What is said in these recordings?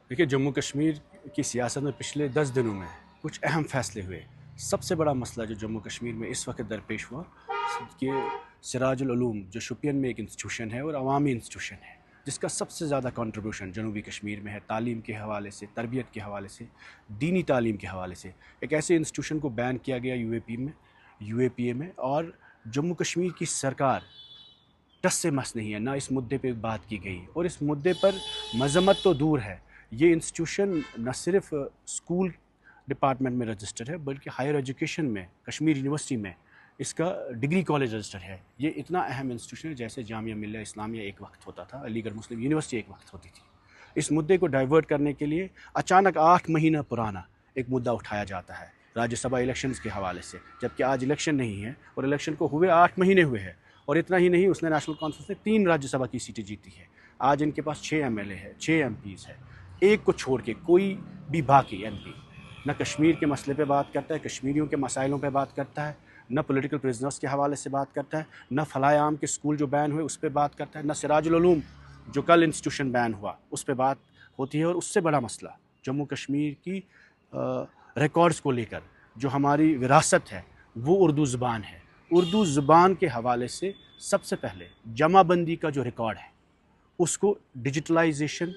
देखिए, जम्मू कश्मीर की सियासत में पिछले 10 दिनों में कुछ अहम फैसले हुए। सबसे बड़ा मसला जो जम्मू कश्मीर में इस वक्त दरपेश हुआ कि सिराजुल उलूम जो शुपियन में एक इंस्टीट्यूशन है और अवामी इंस्टीट्यूशन है, जिसका सबसे ज़्यादा कंट्रीब्यूशन जनूबी कश्मीर में है, तालीम के हवाले से, तरबियत के हवाले से, दीनी तालीम के हवाले से। एक ऐसे इंस्टीट्यूशन को बैन किया गया यूएपीए में, और जम्मू कश्मीर की सरकार टस से मस नहीं है, ना इस मुद्दे पे बात की गई। और इस मुद्दे पर मजम्मत तो दूर है, ये इंस्टीट्यूशन न सिर्फ स्कूल डिपार्टमेंट में रजिस्टर है, बल्कि हायर एजुकेशन में कश्मीर यूनिवर्सिटी में इसका डिग्री कॉलेज रजिस्टर है। ये इतना अहम इंस्टीट्यूशन है जैसे जामिया मिल्लिया इस्लामिया एक वक्त होता था, अलीगढ़ मुस्लिम यूनिवर्सिटी एक वक्त होती थी। इस मुद्दे को डाइवर्ट करने के लिए अचानक 8 महीना पुराना एक मुद्दा उठाया जाता है राज्यसभा इलेक्शंस के हवाले से, जबकि आज इलेक्शन नहीं है और इलेक्शन को हुए 8 महीने हुए हैं। और इतना ही नहीं, उसने नेशनल कॉन्फ्रेंस में 3 राज्यसभा की सीटें जीती है। आज इनके पास 6 एमएलए है, 6 एमपीज़ है। एक को छोड़ के कोई भी बाकी एमपी न कश्मीर के मसले पे बात करता है, कश्मीरियों के मसाइलों पे बात करता है, न पॉलिटिकल प्रिजनर्स के हवाले से बात करता है, न फलाए आम के स्कूल जो बैन हुए उस पर बात करता है, न सिराजुल उलूम जो कल इंस्टीट्यूशन बैन हुआ उस पर बात होती है। और उससे बड़ा मसला जम्मू कश्मीर की रिकॉर्ड्स को लेकर जो हमारी विरासत है वो उर्दू ज़ुबान है। उर्दू ज़ुबान के हवाले से सबसे पहले जमाबंदी का जो रिकॉर्ड है उसको डिजिटलाइजेशन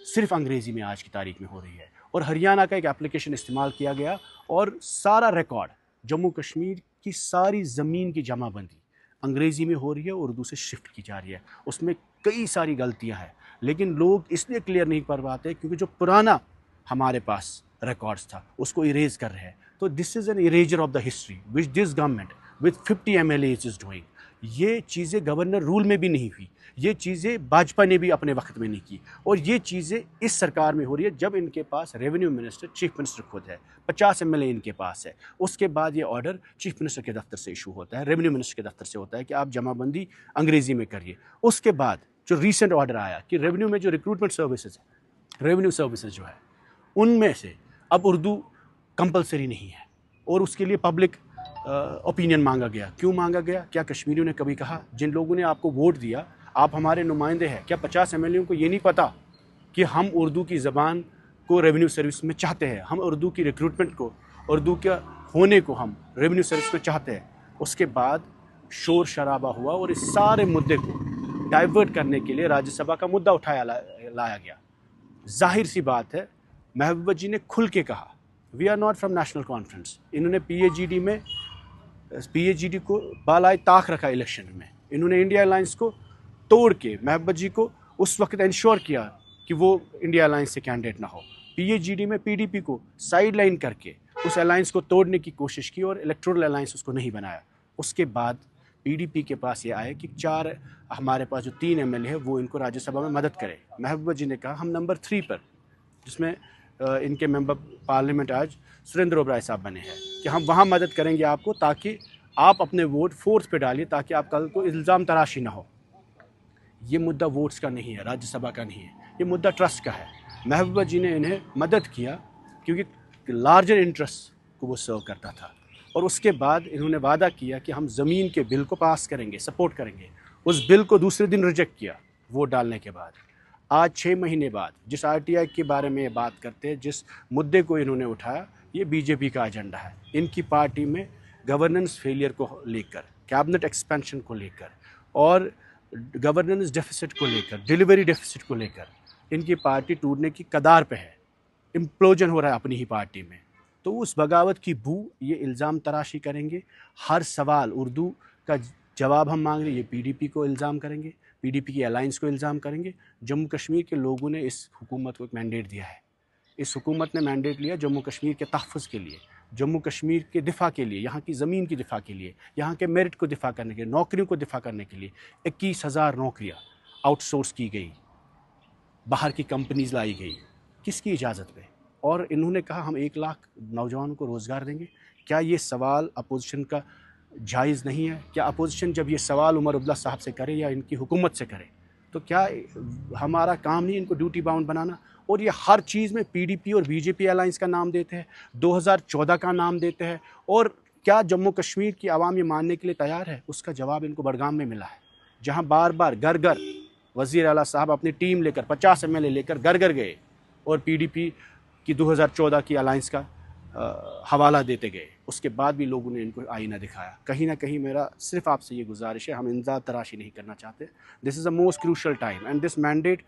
सिर्फ अंग्रेज़ी में आज की तारीख में हो रही है, और हरियाणा का एक एप्लीकेशन इस्तेमाल किया गया और सारा रिकॉर्ड जम्मू कश्मीर की सारी ज़मीन की जमाबंदी अंग्रेज़ी में हो रही है, उर्दू से शिफ्ट की जा रही है। उसमें कई सारी गलतियां हैं, लेकिन लोग इसलिए क्लियर नहीं कर पाते क्योंकि जो पुराना हमारे पास रिकॉर्ड्स था उसको इरेज कर रहे हैं। तो this is an eraser of the history which this government with 50 MLAs is doing. ये चीज़ें गवर्नर रूल में भी नहीं हुई, ये चीज़ें भाजपा ने भी अपने वक्त में नहीं की, और ये चीज़ें इस सरकार में हो रही है जब इनके पास रेवेन्यू मिनिस्टर चीफ मिनिस्टर खुद है, 50 एमएलए इनके पास है। उसके बाद ये ऑर्डर चीफ मिनिस्टर के दफ्तर से इशू होता है, रेवेन्यू मिनिस्टर के दफ्तर से होता है कि आप जमाबंदी अंग्रेज़ी में करिए। उसके बाद जो रिसेंट ऑर्डर आया कि रेवेन्यू में जो रिक्रूटमेंट सर्विसेज है, रेवेन्यू सर्विसेज जो है उनमें से अब उर्दू कंपलसरी नहीं है, और उसके लिए पब्लिक ओपिनियन मांगा गया। क्यों मांगा गया? क्या कश्मीरियों ने कभी कहा जिन लोगों ने आपको वोट दिया आप हमारे नुमाइंदे हैं, क्या 50 एमएलए को ये नहीं पता कि हम उर्दू की ज़बान को रेवेन्यू सर्विस में चाहते हैं, हम उर्दू की रिक्रूटमेंट को, उर्दू के होने को हम रेवेन्यू सर्विस में चाहते हैं? उसके बाद शोर शराबा हुआ और इस सारे मुद्दे को डाइवर्ट करने के लिए राज्यसभा का मुद्दा लाया गया। जाहिर सी बात है, महबूबा जी ने खुल के कहा we are not from national conference. इन्होंने पीएचईडी को बालाए ताक रखा इलेक्शन में। इन्होंने इंडिया अलायंस को तोड़ के महबूबा जी को उस वक्त इंश्योर किया कि वो इंडिया अलायंस से कैंडिडेट ना हो। पीएचईडी में पीडीपी को साइड लाइन करके उस अलायंस को तोड़ने की कोशिश की और इलेक्टोरल अलायंस उसको नहीं बनाया। उसके बाद पीडीपी के पास ये आया कि 4 हमारे पास जो 3 एमएलए है वो इनको राज्यसभा में मदद करें। महबूबा जी ने कहा हम नंबर 3 पर, जिसमें इनके मेंबर पार्लियामेंट आज सुरेंद्र ओबराय साहब बने हैं, कि हम वहाँ मदद करेंगे आपको ताकि आप अपने वोट फोर्थ पे डालिए ताकि आप कल को इल्ज़ाम तराशी ना हो। ये मुद्दा वोट्स का नहीं है, राज्यसभा का नहीं है, ये मुद्दा ट्रस्ट का है। महबूबा जी ने इन्हें मदद किया क्योंकि लार्जर इंटरेस्ट को वो सर्व करता था, और उसके बाद इन्होंने वादा किया कि हम ज़मीन के बिल को पास करेंगे, सपोर्ट करेंगे। उस बिल को दूसरे दिन रिजेक्ट किया वोट डालने के बाद। आज 6 महीने बाद जिस आरटीआई के बारे में ये बात करते हैं, जिस मुद्दे को इन्होंने उठाया, ये बीजेपी का एजेंडा है। इनकी पार्टी में गवर्नेंस फेलियर को लेकर, कैबिनेट एक्सपेंशन को लेकर और गवर्नेंस डेफिसिट को लेकर, डिलीवरी डेफिसिट को लेकर इनकी पार्टी टूटने की कगार पे है। इम्प्लोजन हो रहा है अपनी ही पार्टी में। तो उस बगावत की बू ये इल्ज़ाम तराशी करेंगे। हर सवाल उर्दू का जवाब हम मांग रहे, ये पीडीपी को इल्ज़ाम करेंगे, पीडीपी की अलायंस को इल्ज़ाम करेंगे। जम्मू कश्मीर के लोगों ने इस हुकूमत को एक मैंडेट दिया है। इस हुकूमत ने मैंडेट लिया जम्मू कश्मीर के तहफ़्फ़ुज़ के लिए, जम्मू कश्मीर के दिफा के लिए, यहाँ की ज़मीन की दिफा के लिए, यहाँ के मेरिट को दिफा करने के लिए, नौकरियों को दिफा करने के लिए। 21,000 नौकरियाँ आउटसोर्स की गई, बाहर की कंपनीज लाई गई, किसकी इजाज़त पे? और इन्होंने कहा हम 1 लाख नौजवानों को रोज़गार देंगे। क्या ये सवाल अपोजिशन का जायज़ नहीं है? क्या अपोजिशन जब ये सवाल उमर अब्दुल्ला साहब से करे या इनकी हुकूमत से करे तो क्या हमारा काम नहीं इनको ड्यूटी बाउंड बनाना? और ये हर चीज़ में पीडीपी और बीजेपी अलायंस का नाम देते हैं, 2014 का नाम देते हैं। और क्या जम्मू कश्मीर की आवाम ये मानने के लिए तैयार है? उसका जवाब इनको बडगाम में मिला है, जहाँ बार बार घर घर वज़ीर आला साहब अपनी टीम लेकर 50 एमएलए लेकर घर घर गए और पीडीपी की 2014 की अलायंस का हवाला देते गए। उसके बाद भी लोगों ने इनको आईना दिखाया। कहीं ना कहीं मेरा सिर्फ आपसे ये गुजारिश है, हम इंतजार तराशी नहीं करना चाहते। This is the most crucial time and this mandate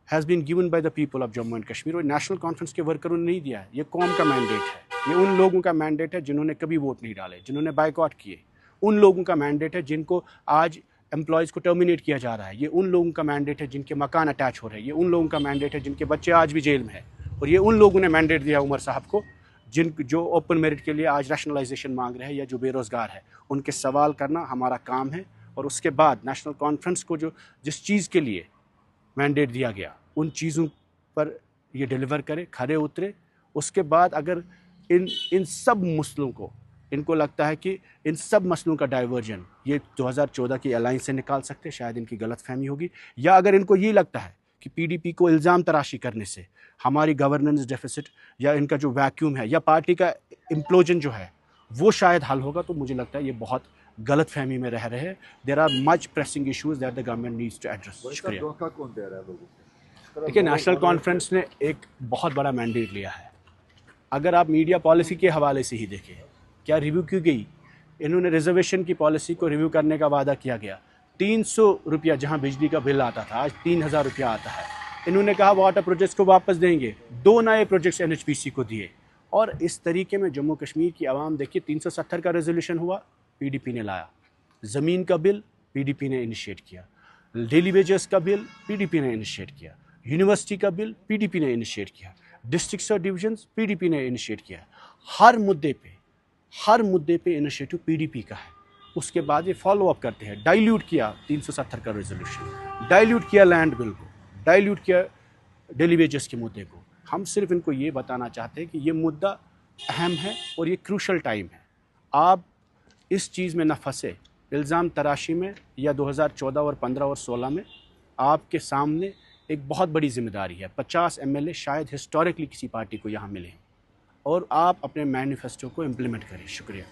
has been given by the people of Jammu and Kashmir. और नेशनल कॉन्फ्रेंस के वर्करों ने नहीं दिया है, ये कौम का मैंडेट है। ये उन लोगों का मैंडेट है जिन्होंने कभी वोट नहीं डाले, जिन्होंने बाइकआउट किए। उन लोगों का मैंडेट है जिनको आज एम्प्लॉयज़ को टर्मिनेट किया जा रहा है। ये उन लोगों का मैंडेट है जिनके मकान अटैच हो रहे हैं। ये उन लोगों का मैंडेट है जिनके बच्चे आज भी जेल में हैं। और ये उन लोगों ने मैंडेट दिया उमर साहब को जो ओपन मेरिट के लिए आज रैशनलाइजेशन मांग रहे हैं या जो बेरोज़गार है, उनके सवाल करना हमारा काम है। और उसके बाद नेशनल कॉन्फ्रेंस को जिस चीज़ के लिए मैंडेट दिया गया, उन चीज़ों पर ये डिलीवर करे, खरे उतरे। उसके बाद अगर इन सब मसलों को, इनको लगता है कि इन सब मसलों का डाइवर्जन ये 2014 की अलायंस से निकाल सकते, शायद इनकी गलतफहमी होगी। या अगर इनको ये लगता है कि पीडीपी को इल्ज़ाम तराशी करने से हमारी गवर्नेंस डेफिसिट या इनका जो वैक्यूम है या पार्टी का इम्प्लोजन जो है वो शायद हल होगा, तो मुझे लगता है ये बहुत गलतफहमी में रह रहे हैं। There are much pressing issues that the government needs to address. शुक्रिया। धोखा कौन दे रहा है लोगों को? देखिए, नेशनल कॉन्फ्रेंस ने एक बहुत बड़ा मैंडेट लिया है। अगर आप मीडिया पॉलिसी के हवाले से ही देखें, क्या रिव्यू की गई? इन्होंने रिजर्वेशन की पॉलिसी को रिव्यू करने का वादा किया गया। 300 रुपया जहां बिजली का बिल आता था, आज 3000 रुपया आता है। इन्होंने कहा वाटर प्रोजेक्ट्स को वापस देंगे, 2 नए प्रोजेक्ट्स एनएचपीसी को दिए। और इस तरीके में जम्मू कश्मीर की आवाम, देखिए 370 का रेजोल्यूशन हुआ, पीडीपी ने लाया। ज़मीन का बिल पीडीपी ने इनिशिएट किया। डेली वेजेस का बिल पीडीपी ने इनिशिएट किया। यूनिवर्सिटी का बिल पीडीपी ने इनिशिएट किया। डिस्ट्रिक्ट्स और डिवीजन्स पीडीपी ने इनिशिएट किया। हर मुद्दे पे इनिशिएटिव पीडीपी का है। उसके बाद ये फॉलो अप करते हैं। डाइल्यूट किया 370 का रेजोल्यूशन, डाइल्यूट किया लैंड बिल को, डाइल्यूट किया डेली वेजेस के मुद्दे को। हम सिर्फ इनको ये बताना चाहते हैं कि ये मुद्दा अहम है और ये क्रूशल टाइम है। आप इस चीज़ में न फंसे, इल्ज़ाम तराशी में, या 2014 और 15 और 16 में। आपके सामने एक बहुत बड़ी जिम्मेदारी है। 50 एमएलए शायद हिस्टोरिकली किसी पार्टी को यहाँ मिले, और आप अपने मैनिफेस्टो को इम्प्लीमेंट करें। शुक्रिया।